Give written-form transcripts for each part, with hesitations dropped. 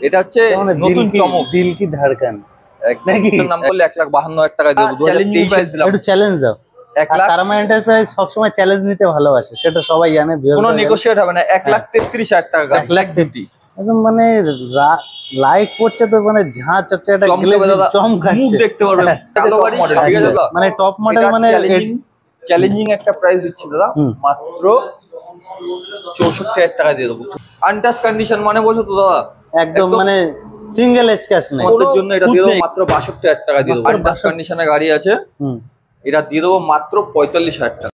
এটা হচ্ছে নতুন চমক, দিল কি ধড়কন নাকি নাম করলে 1,52,000 টাকা দিয়ে দেবো। চ্যালেঞ্জিং প্রাইস দিলাম, একটু চ্যালেঞ্জ দাও। 1 লাখ তারামা এন্টারপ্রাইজ সব সময় চ্যালেঞ্জ নিতে ভালোবাসে, সেটা সবাই জানে। কোনো নেগোশিয়েট হবে না। 1,33,000 টাকা, 1,30,000 একদম মানে লাইট পড়ছে তো, মানে ঝাঁ চকচকে একটা গ্লেজিং চমকাচ্ছে, মুখ দেখতে পারবে। কালো গাড়ি, ঠিক আছে দাদা, মানে টপ মডেল, মানে চ্যালেঞ্জিং একটা প্রাইস দিচ্ছি দাদা, মাত্র 64,000 টাকা দিয়ে দেবো। আনটাচ কন্ডিশন মানে বলছো তো দাদা, একদম মানে সিঙ্গেল এজ ক্যাশ নেই। ওর জন্য এটা দিয়ে দেবো মাত্র 62,000 টাকা দিয়ে দেবো। আনটাচ কন্ডিশনে গাড়ি আছে, এটা দিয়ে দেবো মাত্র 45,000 টাকা।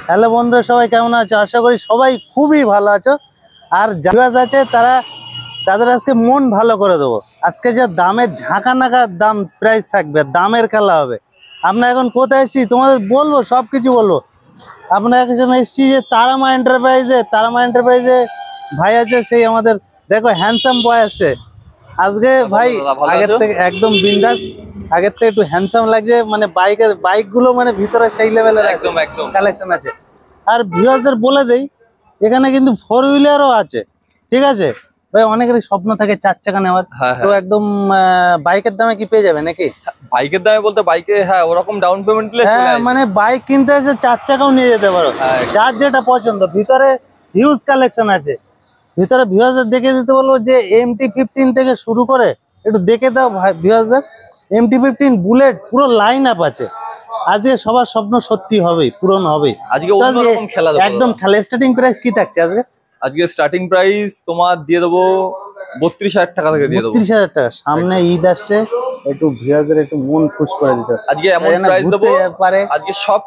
হ্যালো বন্ধুরা, সবাই কেমন আছো? আশা করি সবাই খুবই ভালো আছো। আর যারা আছে তাদের আজকে মন ভালো করে দেবো। আজকে যে দামের ঝাঁকা নাকা দাম প্রাইস থাকবে, দামের খেলা হবে। আমরা এখন কোথায় এসেছি তোমাদের বলবো, সব কিছু বলবো। আপনার একজন এসেছি যে তারামা এন্টারপ্রাইজে ভাই আছে, সেই আমাদের দেখো হ্যান্ডসাম বয় আসছে আজকে। ভাই আগের থেকে একদম বিন্দাস, আগের থেকে একটু হ্যান্ডসাম লাগছে, মানে বাইকগুলো মানে ভিতরে সেই লেভেলের একদম কালেকশন আছে। আর ভিউয়ারদের বলে দেই, এখানে কিন্তু 4 হুইলারও আছে, ঠিক আছে ভাই? অনেকেরই স্বপ্ন থাকে 4 চাকা নেওয়ার, তো একদম বাইকের দামে কি পেয়ে যাবে নাকি? বাইকের দামে বলতে বাইকে হ্যাঁ ওরকম ডাউন পেমেন্ট দিলে মানে বাইক কিনতে এসে 4 চাকাও নিয়ে যেতে পারো, যার যেটা পছন্দ। ভিতরে হিউজ কালেকশন আছে, ভিতরে ভিউয়ারদের দেখে দিতে বলবো যে MT-15 থেকে শুরু করে একটু দেখে দাও ভিউয়ারদের। MT-15 বুলেট পুরো লাইন আপ আছে। আজকে সবার স্বপ্ন সত্যি হবেই, পূরণ হবেই। আজকে অন্যরকম খেলা দেবো একদম খেলা। স্টার্টিং প্রাইস কি থাকছে আজকে? আজকে স্টার্টিং প্রাইস তোমার দিয়ে দেবো 32,000 টাকা থেকে দিয়ে দেবো। 32,000 টাকা। সামনে ঈদ আসছে, একটু ভিউয়ারদের একটু মন খুশ করে দিতে আজকে এমন প্রাইস দেবো। আজকে সব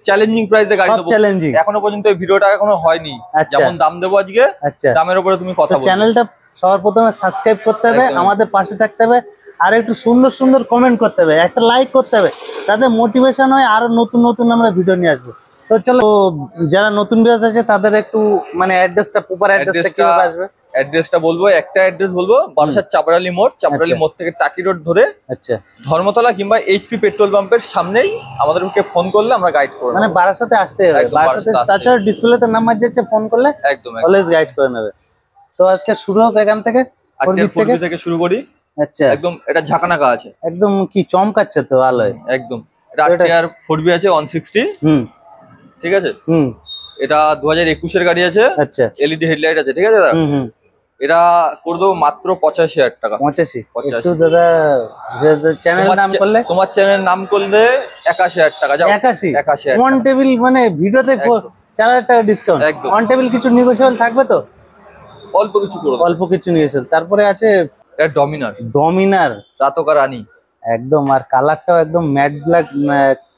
চ্যালেঞ্জিং প্রাইসে গাড়ি দেবো। চ্যালেঞ্জিং এখনো পর্যন্ত এই ভিডিওটা এখনো হয়নি, যেমন দাম দেবো আজকে। দামের উপরে তুমি কথা বলো। চ্যানেলটা সবার প্রথমে সাবস্ক্রাইব করতে হবে, আমাদের পাশে থাকতে হবে, আর একটু সুন্দর সুন্দর কমেন্ট করতে হবে, একটা লাইক করতে হবে, তাতে মোটিভেশন হয় আরো নতুন নতুন আমরা ভিডিও নিয়ে আসবো। তো চলো, যারা নতুন ভিউয়ার্স আছে তাদের একটু মানে অ্যাড্রেসটা, প্রপার অ্যাড্রেসটা কিভাবে আসবে? অ্যাড্রেসটা বলবো, একটা অ্যাড্রেস বলবো, বারাসাত চাপড়ালি মোড়। চাপড়ালি মোড় থেকে টাকি রোড ধরে ধর্মতলা কিংবা HP পেট্রোল পাম্পের সামনেই আমাদেরকে ফোন করলে আমরা গাইড করব। মানে বারাসাতে আসতে হবে, বারাসাতে। তাছাড়া ডিসপ্লেতে নাম্বার যাচ্ছে, ফোন করলে একদম অলওয়েজ গাইড করে নেবে। তো আজকে শুরু হোক এখান থেকে, থেকে শুরু করি। আচ্ছা, একদম এটা ঝাঁকানাকা আছে, একদম কি চমকাচ্ছে তো আলোয় একদম। এটা আর 4B আছে 160, ঠিক আছে। এটা 2021 এর গাড়ি আছে। আচ্ছা, LED হেডলাইট আছে, ঠিক আছে দাদা। এটা করে দেবো মাত্র 85,000 টাকা। 85? একটু দাদা চ্যানেল নাম করলে, তোমার চ্যানেল নাম করলে 81,000 টাকা। 81 ওয়ান টেবিল, মানে ভিডিওতে 4,000 টাকা ডিসকাউন্ট। ওয়ান টেবিল কিছু নেগোশিয়েবল থাকবে তো? অল্প কিছু করে দেবো, অল্প কিছু নেগোশিয়েবল। তারপরে আছে এটা ডমিনার রাতকা রানী, একদম। আর কালারটাও একদম ম্যাট ব্ল্যাক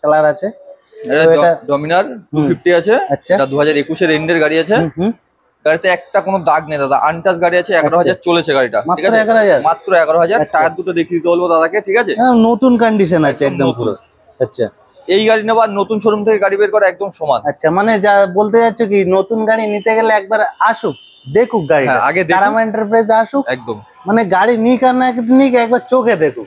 কালার আছে। এটা ডমিনার 250 আছে। আচ্ছা, এটা 2021 এর এন্ডের গাড়ি আছে। গাড়িতে একটা কোনো দাগ নেই দাদা, আনটাচ গাড়ি আছে। 11,000 চলেছে গাড়িটা, ঠিক আছে? মাত্র 11,000। টায়ার দুটো দেখিয়ে দিতে বলবো দাদাকে, ঠিক আছে? নতুন কন্ডিশন আছে একদম পুরো। আচ্ছা, এই গাড়ি নেওয়া নতুন শোরুম থেকে গাড়ি বের করা একদম সমান। আচ্ছা, মানে যা বলতে যাচ্ছ কি, নতুন গাড়ি নিতে গেলে একবার আসুক, দেখুক গাড়ি, আগে তারামা এন্টারপ্রাইজ আসুক, একদম। মানে গাড়ি নিক আর না নিক, একবার চোখে দেখুক,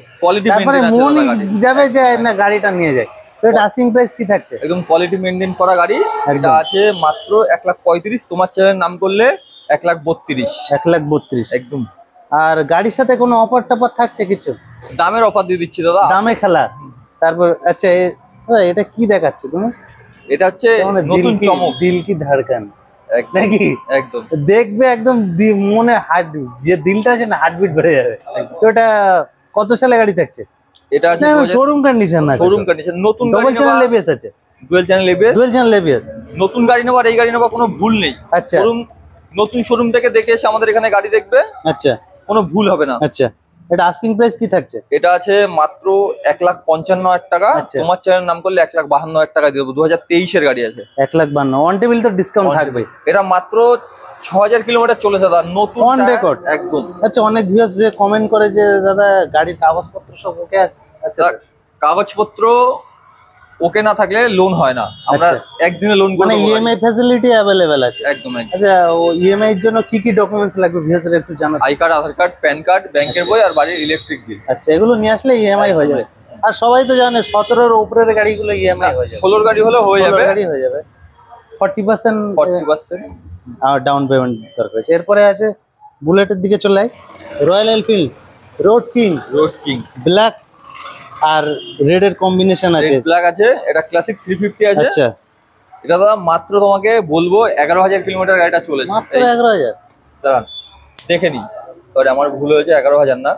তারপরে মনই যাবে যে না গাড়িটা নিয়ে যায়। তো এটা আস্কিং প্রাইস কি থাকছে? একদম কোয়ালিটি মেইনটেইন করা গাড়ি। এটা আছে মাত্র 1,35,000। তোমার চ্যানেল নাম করলে 1,32,000। 1,32,000 একদম। আর গাড়ির সাথে কোনো অফার টফার থাকছে কিছু? দামের অফার দিয়ে দিচ্ছি দাদা, দামে খেলা। তারপর আচ্ছা, এটা কি দেখাচ্ছে তুমি? এটা হচ্ছে নতুন চমক, দিল কি ধড়কন নাকি? একদম দেখবে, একদম মনে হার্টবিট, যে দিলটা আছে না, হার্টবিট বেড়ে যাবে। তো এটা কত সালে গাড়ি থাকছে? এটা আছে শোরুম কন্ডিশন আছে, শোরুম কন্ডিশন। নতুন ডবল চ্যানেল এবিএস আছে, ডুয়াল চ্যানেল এবিএস। নতুন গাড়ি নেওয়ার, এই গাড়ি নেওয়ার কোনো ভুল নেই। আচ্ছা, নতুন শোরুম থেকে দেখে এসে আমাদের এখানে গাড়ি দেখবে। আচ্ছা, কোনো ভুল হবে না। আচ্ছা, এটা আস্কিং প্রাইস কি থাকছে? এটা আছে মাত্র 1,55,000 টাকা। তোমার চ্যানেল নাম করলে 1,52,000 টাকা দিয়ে দেবো। 2023 এর গাড়ি আছে। 1,52,000 অন টেবিল তো ডিসকাউন্ট থাকবে। এটা মাত্র 6,000 কিলোমিটার চলেছে দাদা, নতুন অন রেকর্ড একদম। আচ্ছা, অনেক ভিউয়ার্স যে কমেন্ট করে যে দাদা গাড়ির কাগজপত্র সব ওকে আছে? আচ্ছা, কাগজপত্র ওকে না থাকলে লোন হয় না, আমরা একদিনে লোন মানে ইএমআই ফ্যাসিলিটি अवेलेबल আছে। একদম। আচ্ছা, ও ইএমআই এর জন্য কি কি ডকুমেন্টস লাগবে ভিউয়ার্সরা একটু জানান। I card, Aadhaar card, pan card, ব্যাংকের বই আর বাড়ির ইলেকট্রিক বিল। আচ্ছা, এগুলো নিয়ে আসলে ইএমআই হয়ে যাবে। আর সবাই তো জানে 17 এর উপরের গাড়িগুলো ইএমআই হয়ে যাবে। 16 গাড়ি হলে হয়ে যাবে, 16 গাড়ি হয়ে যাবে। 40% আর ডাউন পেমেন্ট দরকার আছে। এরপরে আছে বুলেটের দিকে চলে আই। Royal Enfield road king black আর রেড এর কম্বিনেশন আছে, ব্ল্যাক আছে। এটা ক্লাসিক 350 আছে। আচ্ছা, এটা দাদা মাত্র তোমাকে বলবো 11,000 কিলোমিটার গাড়িটা চলেছে। মাত্র 11,000? দাঁড়ান দেখে নি, সরি আমার ভুল হয়েছে, 11,000 না,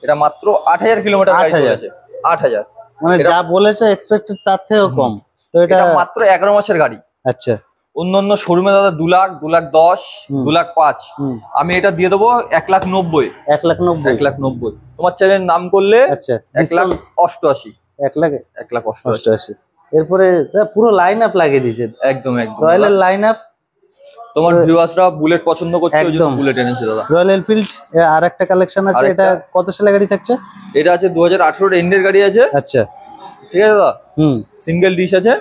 এটা মাত্র 8,000 কিলোমিটার গাড়ি চলেছে। 8,000 মানে যা বলেছে এক্সপেক্টেড তার থেকেও কম। তো এটা মাত্র 11 মাসের গাড়ি। আচ্ছা, অন্যান্য শোরুমে দাদা 2 লাখ, 2,10,000, 2,05,000, আমি এটা দিয়ে দেবো 1,90,000। 1,90,000 তোমার চ্যানেল নাম করলে। আচ্ছা, 1,88,000। 1,88,000। এরপরে পুরো লাইন আপ লাগিয়ে দিয়েছে। একদম রয়্যাল লাইন আপ। তোমার ভিউয়ার্সরা বুলেট পছন্দ করছে, ওই জন্য বুলেট এনেছে দাদা। রয়্যাল এনফিল্ড আর একটা কালেকশন আছে, এটা কত সালের গাড়ি থাকছে? এটা আছে 2018 এন্ডের গাড়ি আছে। আচ্ছা, ঠিক আছে দাদা। সিঙ্গেল ডিশ আছে।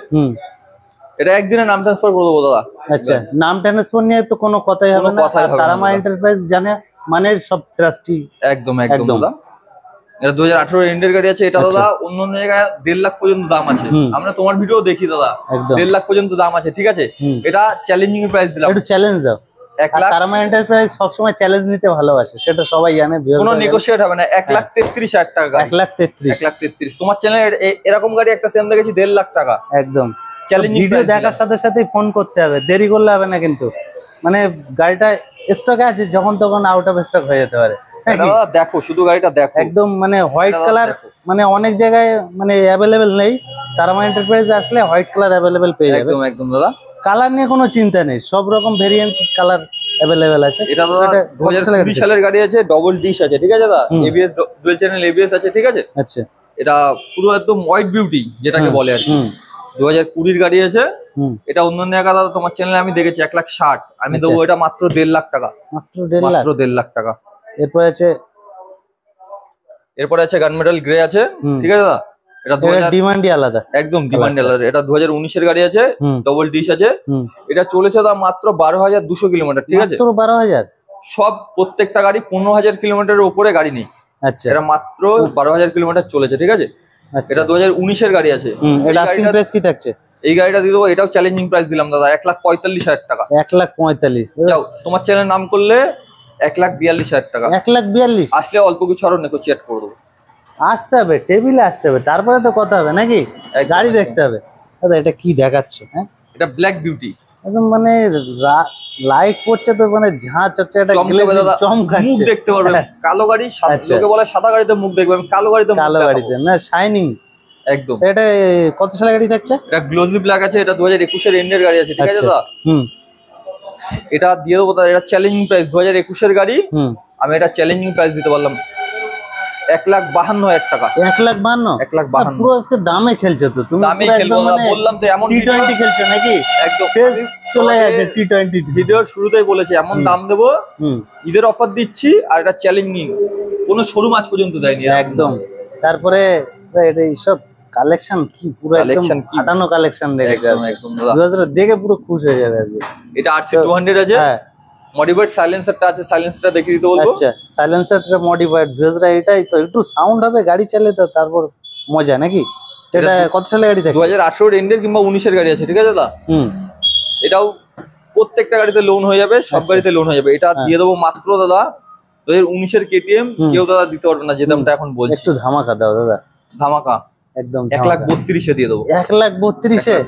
এটা একদিনে নাম ট্রান্সফার করে দেবো দাদা। আচ্ছা, নাম ট্রান্সফার নিয়ে তো কোনো কথাই হবে না। তারামা এন্টারপ্রাইজ জানে মানে সব ট্রাস্টি। একদম দাদা। এটা 2018 এন্ডের গাড়ি আছে। এটা দাদা অন্য জায়গায় 1.5 লাখ পর্যন্ত দাম আছে। আমরা তোমার ভিডিও দেখি দাদা, 1.5 লাখ পর্যন্ত দাম আছে। ঠিক আছে, এটা চ্যালেঞ্জিং প্রাইস দিলাম। একটু চ্যালেঞ্জ দাও। 1 লাখ। তারামা এন্টারপ্রাইজ সবসময় চ্যালেঞ্জ নিতে ভালোবাসে, সেটা সবাই জানে। কোনো নেগোশিয়েট হবে না। 1,33,000 টাকা। 1,33,000 তোমার চ্যানেলে এরকম গাড়ি একটা সেম দেখেছি 1.5 লাখ টাকা। একদম চ্যালেঞ্জিং। ভিডিও দেখার সাথে সাথে ফোন করতে হবে, দেরি করলে হবে না কিন্তু। মানে গাড়িটা স্টকে আছে, যখন তখন আউট অফ স্টক হয়ে যেতে পারে। দেখো শুধু গাড়িটা দেখো, একদম মানে হোয়াইট কালার, মানে অনেক জায়গায় মানে অ্যাভেলেবেল নেই। তারামা এন্টারপ্রাইজে আসলে হোয়াইট কালার অ্যাভেলেবেল পেয়ে যাবে। একদম দাদা। কালার নিয়ে কোনো চিন্তা নেই, সব রকম ভেরিয়েন্ট কালার অ্যাভেলেবেল আছে। এটা 2020 সালের গাড়ি আছে, ডবল ডিশ আছে। ঠিক আছে দাদা, এবিএস ডুয়াল চ্যানেল এবিএস আছে। ঠিক আছে। আচ্ছা, এটা পুরো একদম হোয়াইট বিউটি যেটাকে বলে আর কি। 2020 গাড়ি আছে। এটা অন্য জায়গা দাদা তোমার চ্যানেলে আমি দেখেছি 1,60,000, আমি দেবো এটা মাত্র 1.5 লাখ টাকা। মাত্র 1.5 লাখ টাকা। এরপরে আছে গানমেটাল গ্রে আছে। ঠিক আছে দাদা, এটা ডিমান্ডই আলাদা। একদম ডিমান্ড আলাদা। এটা 2019 এর গাড়ি আছে, ডবল ডিশ আছে। এটা চলেছে দাদা মাত্র 12,200 কিলোমিটার। ঠিক আছে, মাত্র 12,000। সব প্রত্যেকটা গাড়ি 15,000 কিলোমিটারের উপরে গাড়ি নেই। আচ্ছা, এটা মাত্র 12,000 কিলোমিটার চলেছে। ঠিক আছে, এটা 2019 এর গাড়ি আছে। এটা আস্কিং প্রাইস কি থাকছে? এই গাড়িটা দিয়ে দেবো, এটাও চ্যালেঞ্জিং প্রাইস দিলাম দাদা 1,45,000 টাকা। 1,45,000 যাও, তোমার চ্যানেল নাম করলে 1,42,000 টাকা। 1,42,000 আসলে অল্প কিছু আরো নেগোশিয়েট করে দেবো। আসতে হবে, টেবিলে আসতে হবে, তারপরে তো কথা হবে নাকি? গাড়ি দেখতে হবে। দাদা এটা কি দেখাচ্ছ? হ্যাঁ, এটা ব্ল্যাক বিউটি। একদম মানে লাইট পড়ছে তো, মানে ঝাঁ চড়ছে, একটা চমকাচ্ছে। মুখ দেখতে পারবে। কালো গাড়ি, লোকে বলে সাদা গাড়িতে মুখ দেখবে, আমি কালো গাড়িতে না, শাইনিং একদম। এটা কত সালের গাড়ি থাকছে? এটা গ্লোজি ব্ল্যাক আছে। এটা 2021 এর এন্ডের গাড়ি আছে। ঠিক আছে দাদা, এটা দিয়ে দেবো দাদা। এটা চ্যালেঞ্জিং প্রাইস, 2021 এর গাড়ি। আমি এটা চ্যালেঞ্জিং প্রাইস দিতে পারলাম 1,52,000 টাকা। 1,52,000? 1,52,000 পুরো আজকে দামে খেলছো তো তুমি। দামে খেলবো না, বললাম তো। এমন T20 খেলছো নাকি? একদম চলে গেছে T20। ভিডিওর শুরুতেই বলেছি এমন দাম দেবো, ঈদের অফার দিচ্ছি। আর এটা চ্যালেঞ্জিং, কোনো শোরুম আজ পর্যন্ত দেয়নি। একদম। তারপরে এটা এইসব কালেকশন কি পুরো একদম ফাটানো কালেকশন রেখেছে। একদম দেখে পুরো খুশি হয়ে যাবে আজকে। এটা RC200 আছে। মডিফাইড সাইলেন্সারটা আছে, সাইলেন্সারটা দেখিয়ে দিতে বলবো। আচ্ছা, সাইলেন্সারটা মডিফাইড। ভিউয়ার্সরা এটাই তো, একটু সাউন্ড হবে গাড়ি চালাতে, তো তারপর মজা নাকি? এটা কত সালের গাড়ি থাকে? 2018 এন্ডের কিংবা 19 এর গাড়ি আছে। ঠিক আছে দাদা, এটাও প্রত্যেকটা গাড়িতে লোন হয়ে যাবে, সব গাড়িতে লোন হয়ে যাবে। এটা দিয়ে দেবো মাত্র দাদা 2019 এর কেটিএম। কেউ দাদা দিতে পারবে না যে দামটা এখন বলছি। একটু ধামাকা দাও দাদা। ধামাকা একদম 1,32,000 দিয়ে দেবো। 1,32,000?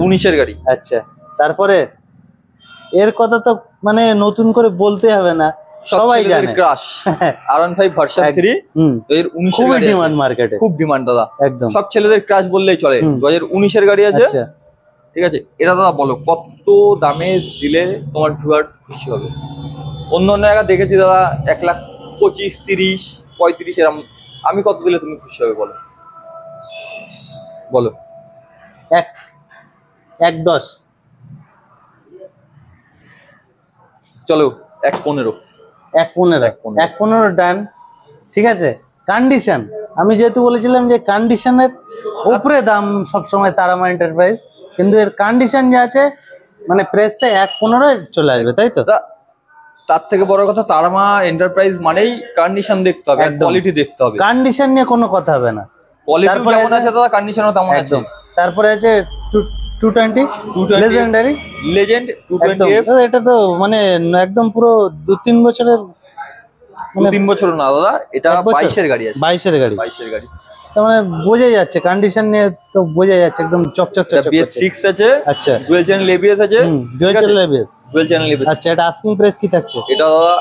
19 এর গাড়ি। আচ্ছা, তারপরে এর কথা তো মানে নতুন করে বলতে হবে না, সবাই জানে। ক্রাশ R15 ভার্সন 3 2019 এর গাড়ি। ডিমান্ড মার্কেটে, খুব ডিমান্ড দাদা। একদম সব ছেলেদের ক্রাশ বললেই চলে। 2019 এর গাড়ি আছে। ঠিক আছে, এটা দাদা বলো কত দামে দিলে তোমার ভিউয়ার্স খুশি হবে? অন্য জায়গা দেখেছি দাদা 1,25,000, 30,000, 35,000 এরকম। আমি কত দিলে তুমি খুশি হবে বলো? বলো। 1,10,000 চলো 1,15,000। 1,15,000 ডান। ঠিক আছে, কন্ডিশন আমি যেহেতু বলেছিলাম যে কন্ডিশনের উপরে দাম সবসময় তারামা এন্টারপ্রাইজ, কিন্তু এর কন্ডিশন যে আছে মানে প্রাইসটা 1.15 চলে আসবে, তাই তো? তার থেকে বড় কথা তারামা এন্টারপ্রাইজ মানেই কন্ডিশন দেখতে হবে, কোয়ালিটি দেখতে হবে। কন্ডিশন নিয়ে কোনো কথা হবে না, কোয়ালিটি যেমন আছে দাদা কন্ডিশনও তেমন আছে। তারপরে আছে 220 লেজেন্ডারি লেজেন্ড 220F। এটা তো মানে একদম পুরো 2-3 বছরের, মানে 3 বছর না দাদা, এটা 22 এর গাড়ি আছে। 22 এর গাড়ি, 22 এর গাড়ি, তার মানে বোঝাই যাচ্ছে কন্ডিশন নিয়ে তো বোঝাই যাচ্ছে একদম চকচক চকচক। BS6 আছে। আচ্ছা, ডুয়াল চ্যানেল ABS আছে। Dual channel ABS, dual channel ABS। আচ্ছা, এটা আস্কিং প্রাইস কি থাকছে? এটা দাদা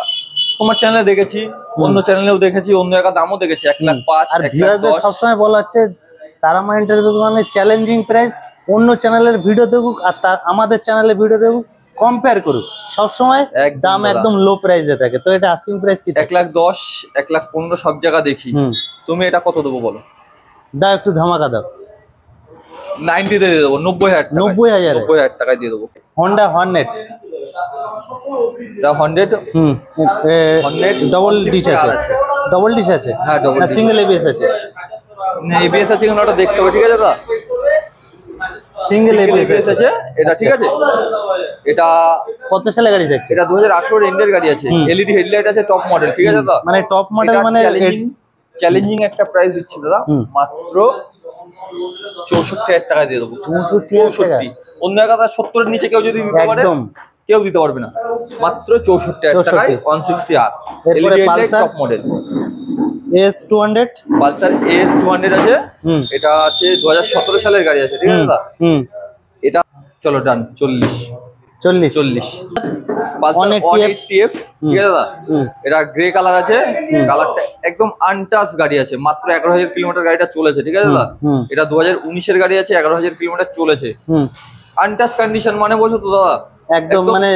তোমার চ্যানেলে দেখেছি, অন্য চ্যানেলেও দেখেছি, অন্য জায়গা দামও দেখেছি 1,05,000 আর ভিউয়ারদের সব সময় বলা হচ্ছে তারামা এন্টারপ্রাইজ মানে চ্যালেঞ্জিং প্রাইস, অন্য চ্যানেলের ভিডিও দেখুক আর তার আমাদের চ্যানেলের ভিডিও দেখুক, কম্পেয়ার করুক, সব সময় দাম একদম লো প্রাইসে থাকে। তো এটা আস্কিং প্রাইস কি? 1,10,000 1,15,000 সব জায়গা দেখি। তুমি এটা কত দেবো বলো? দাও একটু ধামাকা দাও। 90 দিয়ে দেবো, 90,000 90,000 টাকায় দিয়ে দেবো। হন্ডা হর্নেট, ডবল ডিশ আছে? ডবল ডিশ আছে, হ্যাঁ ডবল। সিঙ্গেল ABS আছে? ABS আছে কিনা ওটা দেখতে হবে, ঠিক আছে দাদা? সিঙ্গেল ABS আছে এটা, ঠিক আছে। এটা কত সালে গাড়ি দেখছে? এটা 2018 এন্ডের গাড়ি আছে, LED হেডলাইট আছে, টপ মডেল, ঠিক আছে দাদা? মানে টপ মডেল, মানে চ্যালেঞ্জিং একটা প্রাইস দিচ্ছি দাদা, মাত্র 64,000 টাকা দিয়ে দেবো। 64,000। অন্য জায়গায় 70 এর নিচে কেউ যদি দিতে পারে, কেউ দিতে পারবে না, মাত্র 64,000 টাকায় 160R LED headlight top model. AS200, Pulsar AS200 আছে, এটা আছে 2017 সালের গাড়ি আছে, ঠিক আছে দাদা? এটা চলো ডান 40 পালসার 180F, ঠিক আছে দাদা? এটা গ্রে কালার আছে, কালারটা একদম আনটাচ গাড়ি আছে, মাত্র 11,000 কিলোমিটার গাড়িটা চলেছে, ঠিক আছে দাদা? এটা 2019 এর গাড়ি আছে, 11,000 কিলোমিটার চলেছে। আনটাচ কন্ডিশন মানে বলছো তো দাদা, একদম মানে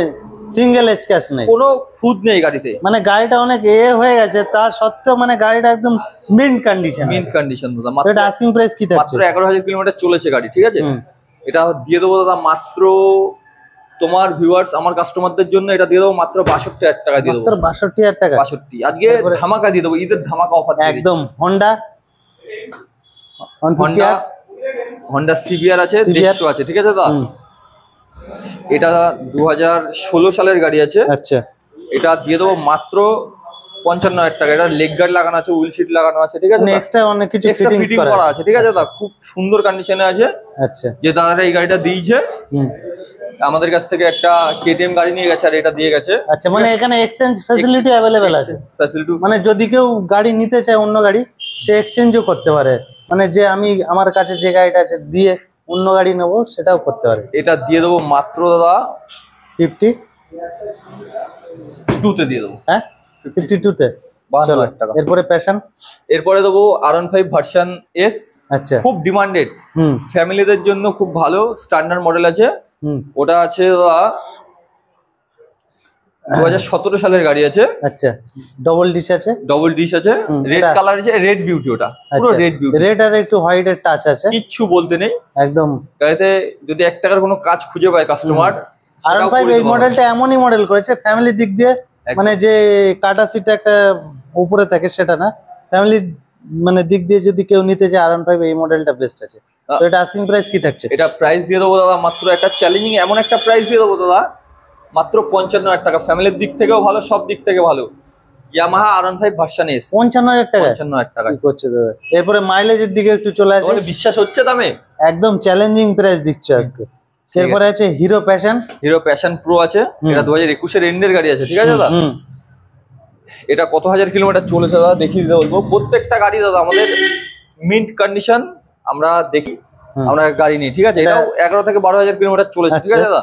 সিঙ্গেল স্ক্র্যাচ নেই, কোনো খুদ নেই গাড়িতে, মানে গাড়িটা অনেক হয়ে গেছে, তা সত্ত্বেও মানে গাড়িটা একদম মিন্ট কন্ডিশন দাদা। মাত্র এটা আস্কিং প্রাইস কি থাকছে? মাত্র 11,000 কিলোমিটার চলেছে গাড়ি, ঠিক আছে? এটা দিয়ে দেবো দাদা মাত্র তোমার ভিউয়ার্স, আমার কাস্টমারদের জন্য এটা দিয়ে দেবো মাত্র 62,000 টাকা দিয়ে দেবো। মাত্র 62,000 টাকা? 62। আজকে ধামাকা দিয়ে দেবো, ঈদের ধামাকা অফার একদম। হন্ডা CBR আছে, 150 আছে, ঠিক আছে দাদা? এটা 2016 সালের গাড়ি আছে। আচ্ছা, এটা দিয়ে দেবো মাত্র 55,000 টাকা। এটা লেগ গার্ড লাগানো আছে, হুইল সিট লাগানো আছে, ঠিক আছে? এক্সট্রা অনেক কিছু ফিটিংস করা আছে, ঠিক আছে দাদা? খুব সুন্দর কন্ডিশনে আছে। আচ্ছা, যে দাদারা এই গাড়িটা দিয়েছে আমাদের কাছ থেকে একটা KTM গাড়ি নিয়ে গেছে আর এটা দিয়ে গেছে। আচ্ছা, মানে এখানে এক্সচেঞ্জ ফ্যাসিলিটি अवेलेबल আছে? ফ্যাসিলিটি মানে যদি কেউ গাড়ি নিতে চায় অন্য গাড়ি, সে এক্সচেঞ্জও করতে পারে, মানে যে আমি আমার কাছে যে গাড়িটা আছে দিয়ে অন্য গাড়ি নেব সেটাও করতে পারে। এটা দিয়ে দেবো মাত্র দাদা 52 তে দিয়ে দেবো। হ্যাঁ, 52 তে 52,000 টাকা। এরপরে প্যাশন, এরপরে দেবো R15 ভার্সন S। আচ্ছা, খুব ডিমান্ডেড, ফ্যামিলিদের জন্য খুব ভালো, স্ট্যান্ডার্ড মডেল আছে। ওটা আছে দাদা 2017 সালের গাড়ি আছে। আচ্ছা, ডবল ডিশ আছে? ডবল ডিশ আছে, রেড কালার আছে, রেড বিউটি, ওটা পুরো রেড বিউটি। রেড আর একটু হোয়াইট এর টাচ আছে, কিচ্ছু বলতে নেই একদম। গাড়িতে যদি 1 টাকার কোনো কাজ খুঁজে পায় কাস্টমার, R15 এই মডেলটা এমনই মডেল করেছে ফ্যামিলির দিক দিয়ে, মানে যে কাটা সিট একটা উপরে থাকে সেটা না, ফ্যামিলি মানে দিক দিয়ে যদি কেউ নিতে চায় R15 এই মডেলটা বেস্ট আছে। তো এটা আস্কিং প্রাইস কি থাকছে? এটা প্রাইস দিয়ে দেবো দাদা মাত্র, একটা চ্যালেঞ্জিং এমন একটা প্রাইস দিয়ে দেবো দাদা, মাত্র 55,000 টাকা। ফ্যামিলির দিক থেকেও ভালো, সব দিক থেকে ভালো। ইয়ামাহা R15 ভার্সন S 55,000 টাকা? 55,000 টাকা কি করছে দাদা? এরপরে মাইলেজের দিকে একটু চলে আসে। বিশ্বাস হচ্ছে দামে? একদম চ্যালেঞ্জিং প্রাইস দিচ্ছে আজকে। এরপরে আছে হিরো প্যাশন প্রো আছে, এটা 2021 এর এন্ডের গাড়ি আছে, ঠিক আছে দাদা? এটা কত হাজার কিলোমিটার চলেছে দাদা দেখিয়ে দিতে বলবো। প্রত্যেকটা গাড়ি দাদা আমাদের মিন্ট কন্ডিশন আমরা দেখি, আমরা গাড়ি নিই, ঠিক আছে? এটাও 11 থেকে 12,000 কিলোমিটার চলেছে, ঠিক আছে দাদা?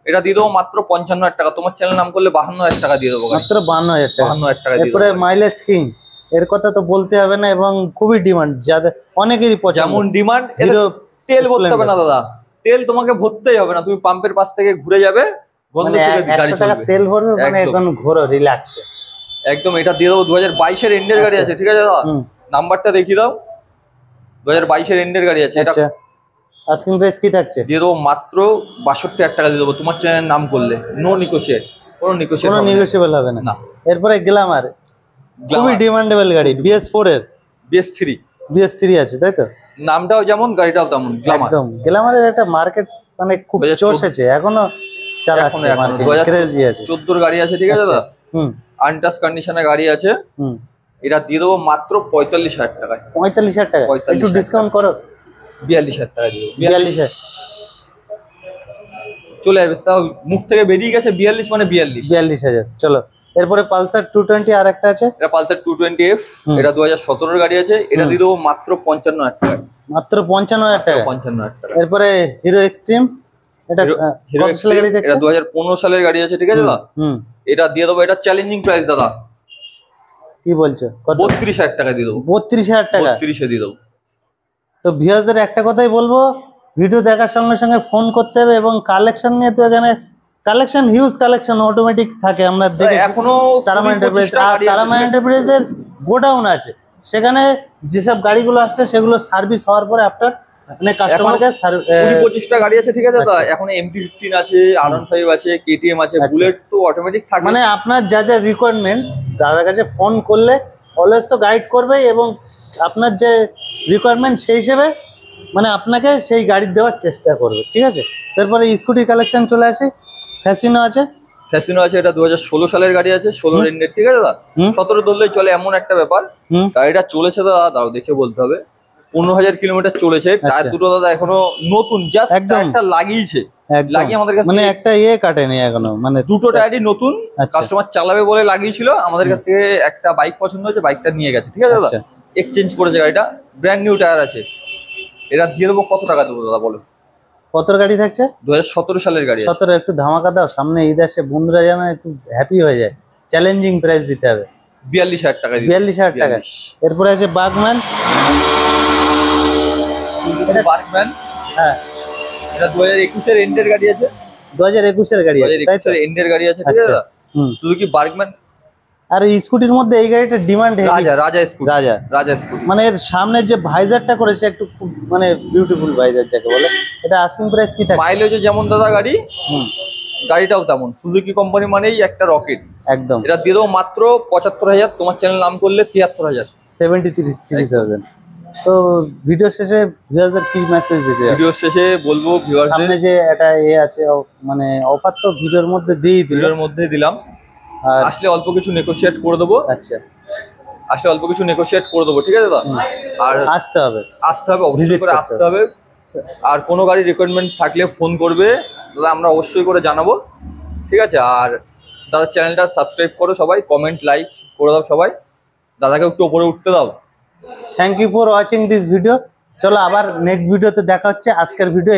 এটা দিয়ে দেবো মাত্র 55,000 টাকা। তোমার চ্যানেল নাম করলে 52,000 টাকা দিয়ে দেবো, মাত্র 52,000 টাকা। 52,000 টাকা। এরপরে মাইলেজ কিং, এর কথা তো বলতে হবে না, এবং খুবই ডিমান্ড, যাদের অনেকেরই পছন্দ। যেমন ডিমান্ড, তেল ভরতে হবে না দাদা, তেল তোমাকে ভরতেই হবে না, তুমি পাম্পের পাশ থেকে ঘুরে যাবে, মানে 100 টাকা তেল ভরবে, মানে এখন ঘোরো রিল্যাক্সে একদম। এটা দিয়ে দেবো 2022 এর এন্ডের গাড়ি আছে, ঠিক আছে দাদা? নাম্বারটা দেখিয়ে দাও, 2022 এর এন্ডের গাড়ি আছে। এটা আস্কিং প্রাইস কি থাকছে? দিয়ে দেবো মাত্র 62,000 টাকা দিয়ে দেবো, তোমার চ্যানেল নাম করলে। নো নিগোশিয়েট, কোনো নিগোশিয়েবল হবে না। এরপরে গ্ল্যামার, খুবই ডিমান্ডেবল গাড়ি, BS4 এর, BS3 আছে তাই তো? নামটাও যেমন গাড়িটাও তেমন গ্ল্যামার। একদম গ্ল্যামারের একটা মার্কেট মানে খুব চষেছে, এখনো চালাচ্ছে মার্কেট, ক্রেজি আছে। 14 গাড়ি আছে, ঠিক আছে দাদা। আনটাচ কন্ডিশনের গাড়ি আছে। এটা দিয়ে দেবো মাত্র 45,000 টাকায়। 45,000 টাকা, একটু ডিসকাউন্ট করো। 42,000 টাকা দিয়ে 42,000 চলে যাবে, তাও মুখ থেকে বেরিয়ে গেছে 42 মানে 42,000। চলো এরপরে পালসার 220 আর একটা আছে, এটা পালসার 220F, এটা 2017 গাড়ি আছে। এটা দিয়ে দেবো মাত্র 55,000 টাকা। মাত্র 55,000 টাকা। 55,000 টাকা। এরপরে হিরো এক্সট্রিম, এটা কত সালের গাড়ি? এটা 2015 সালের গাড়ি আছে, ঠিক আছে দাদা। এটা দিয়ে দেবো, এটা চ্যালেঞ্জিং প্রাইস দাদা। কি বলছো? 32,000 টাকা দিয়ে দেবো। 32,000 টাকা? 32 দিয়ে দেবো। তো ভিউয়ারদের একটা কথাই বলবো, ভিডিও দেখার সঙ্গে সঙ্গে ফোন করতে হবে, এবং কালেকশন নিয়ে তো এখানে কালেকশন, হিউজ কালেকশন অটোমেটিক থাকে। আমরা দেখি এখনো তারামা এন্টারপ্রাইজের গোডাউন আছে, সেখানে যেসব গাড়িগুলো আসছে সেগুলো সার্ভিস হওয়ার পরে আপনার মানে কাস্টমারকে 20-25টা গাড়ি আছে, ঠিক আছে দাদা। এখন MT-15 আছে, R15 আছে, KTM আছে, বুলেট তো অটোমেটিক থাকে। মানে আপনার যা যা রিকোয়ারমেন্ট দাদার কাছে ফোন করলে অলওয়েজ তো গাইড করবে, এবং আপনার যে রিকোয়ারমেন্ট সেই হিসেবে মানে আপনাকে সেই গাড়ি দেওয়ার চেষ্টা করবে, ঠিক আছে। তারপরে স্কুটি কালেকশন চলে আসে, ফ্যাসিনো আছে। ফ্যাসিনো আছে, এটা 2016 সালের গাড়ি আছে, 16 এন্ডের, ঠিক আছে দাদা। 17 ধরলেই চলে, এমন একটা ব্যাপার। গাড়িটা চলেছে দাদা, দাও দেখে বলতে হবে, 15,000 কিলোমিটার চলেছে। টায়ার দুটো দাদা এখনো নতুন, জাস্ট একটা লাগিয়েছে, লাগিয়ে আমাদের কাছে মানে একটা কাটেনি এখনো, মানে দুটো টায়ারই নতুন। কাস্টমার চালাবে বলে লাগিয়েছিল, আমাদের কাছ থেকে একটা বাইক পছন্দ হয়েছে, বাইকটা নিয়ে গেছে, ঠিক আছে দাদা। এক্সচেঞ্জ করেছে গাড়িটা, ব্র্যান্ড নিউ টায়ার আছে। এটা দিয়ে দেবো কত টাকা দেবো দাদা বলো? কত গাড়ি থাকছে? 2017 সালের গাড়ি। 17 একটু ধামাকা দাও, সামনে ঈদ আসছে, বন্ধুরা যেন একটু হ্যাপি হয়ে যায়। চ্যালেঞ্জিং প্রাইস দিতে হবে। 42,000 টাকা। 42,000 টাকা। এরপরে আছে বাগম্যান। বাগম্যান, হ্যাঁ, এটা 2021 এর এন্ডের গাড়ি আছে। 2021 এর গাড়ি আছে, তাই তো? এন্ডের গাড়ি আছে, ঠিক আছে। শুধু কি বাগম্যান আর স্কুটির মধ্যে এই গাড়িটা ডিমান্ড হেভি। রাজা স্কুটি মানে এর সামনের যে ভাইজারটা করেছে একটু মানে বিউটিফুল ভাইজার যাকে বলে। এটা আস্কিং প্রাইস কি থাকে? মাইলেজে যেমন দাদা গাড়ি, গাড়িটাও তেমন। সুজুকি কোম্পানি মানেই একটা রকেট একদম। এটা দিয়ে দেবো মাত্র 75,000। তোমার চ্যানেল নাম করলে 73,000। 73,000। তো ভিডিও শেষে ভিউয়ারদের কি মেসেজ দিতে? ভিডিও শেষে বলবো ভিউয়ারদের সামনে যে এটা আছে মানে অফার তো ভিডিওর মধ্যে দিলাম, আসলে অল্প কিছু নেগোশিয়েট করে দেবো। আচ্ছা, আসলে অল্প কিছু নেগোশিয়েট করে দেবো, ঠিক আছে দাদা। আর আসতে হবে, অবশ্যই করে আসতে হবে। আর কোনো গাড়ি রিকোয়ারমেন্ট থাকলে ফোন করবে দাদা, আমরা অবশ্যই করে জানাবো, ঠিক আছে। আর দাদার চ্যানেলটা সাবস্ক্রাইব করো সবাই, কমেন্ট লাইক করে দাও সবাই, দাদাকে একটু উপরে উঠতে দাও। Thank you for watching this video. চলো আবার নেক্সট ভিডিওতে দেখা হচ্ছে। আজকের ভিডিও